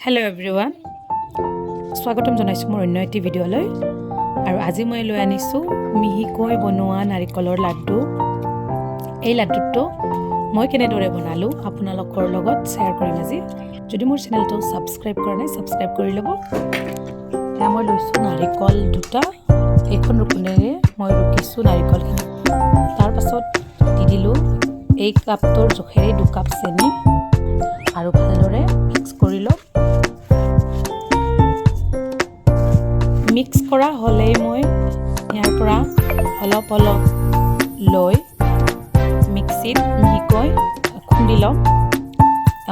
Hello' everyone, স্বাগতম জনাইছোঁ মোৰ অন্য এটি ভিডিঅ'লৈ। আৰু আজি মই লৈ আনিছোঁ মিহিকৈ বনোৱা নাৰিকলৰ লাড্ডু। এই লাড্ডুটো মই কেনেদৰে বনালোঁ আপোনালোকৰ লগত শ্বেয়াৰ কৰিম আজি। যদি মোৰ চেনেলটো ছাবস্ক্ৰাইব কৰা নাই, ছাবস্ক্ৰাইব কৰি ল'ব। এতিয়া মই লৈছোঁ নাৰিকল দুটা, এইখন ৰুকনিৰে মই ৰুকিছোঁ নাৰিকলখিনি। তাৰপাছত দি দিলোঁ এই কাপটোৰ জোখেৰে 2 কাপ চেনি আৰু ভালদৰে মিক্স কৰি ল'ম। মিক্স কৰা হ'লেই মই ইয়াৰ পৰা অলপ অলপ লৈ মিক্সিত মিহিকৈ খুন্দি ল'ম।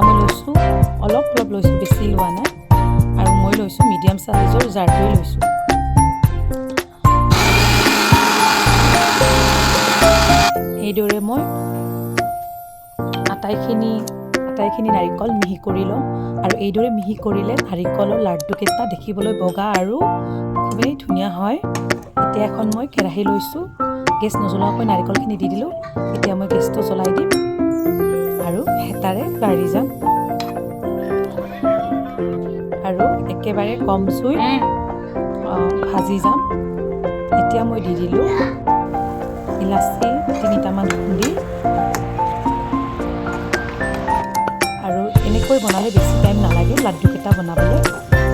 মই লৈছোঁ অলপ লৈছোঁ, বেছি লোৱা নাই। আৰু মই লৈছোঁ মিডিয়াম চাইজৰ জাৰটোৱে লৈছোঁ। এইদৰে মই আটাইখিনি নাৰিকল মিহি কৰি ল'ম। আৰু এইদৰে মিহি কৰিলে নাৰিকলৰ লাড্ডুকেইটা দেখিবলৈ বগা আৰু খুবেই ধুনীয়া হয়। এতিয়া এখন মই কেৰাহী লৈছোঁ, গেছ নজ্বলোৱাকৈ নাৰিকলখিনি দি দিলোঁ। এতিয়া মই গেছটো জ্বলাই দিম আৰু হেতাৰে লাৰি যাম আৰু একেবাৰে কম জুইত ভাজি যাম। এতিয়া মই দি দিলোঁ ইলাচি 3টামান খুন্দি। আৰু এনেকৈ বনালে বেছি টাইম নালাগে লাড্ডুকেইটা বনাবলৈ।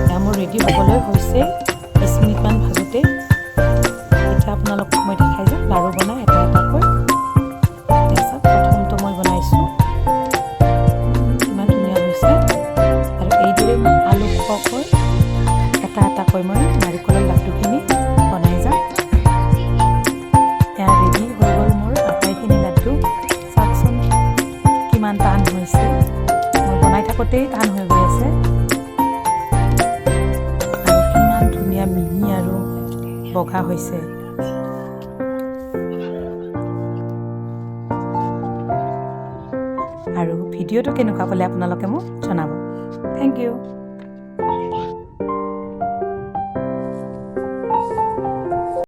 এতিয়া মোৰ ৰেডি হ'বলৈ হৈছে 20 মিনিটমান ভাজোঁতে। এতিয়া আপোনালোকক মই দেখাই যাম লাড়ু বনাই এটা এটাকৈ। তাৰপিছত প্ৰথমটো মই বনাইছোঁ, ইমান ধুনীয়া হৈছে। আৰু এইদৰে আলু খোৱাকৈ এটা এটাকৈ মই নাৰিকলৰ লাড্ডুখিনি বনাই যাম। এতিয়া ৰেডি হৈ গ'ল মোৰ আটাইখিনি লাড্ডু। চাওকচোন কিমান টান হৈছে, মই বনাই থাকোঁতেই টান হৈ গৈ আছে। আৰু কিমান ধুনীয়া মিহি আৰু বগা হৈছে। আৰু ভিডিঅ'টো কেনেকুৱা পালে আপোনালোকে মোক জনাব। Thank U.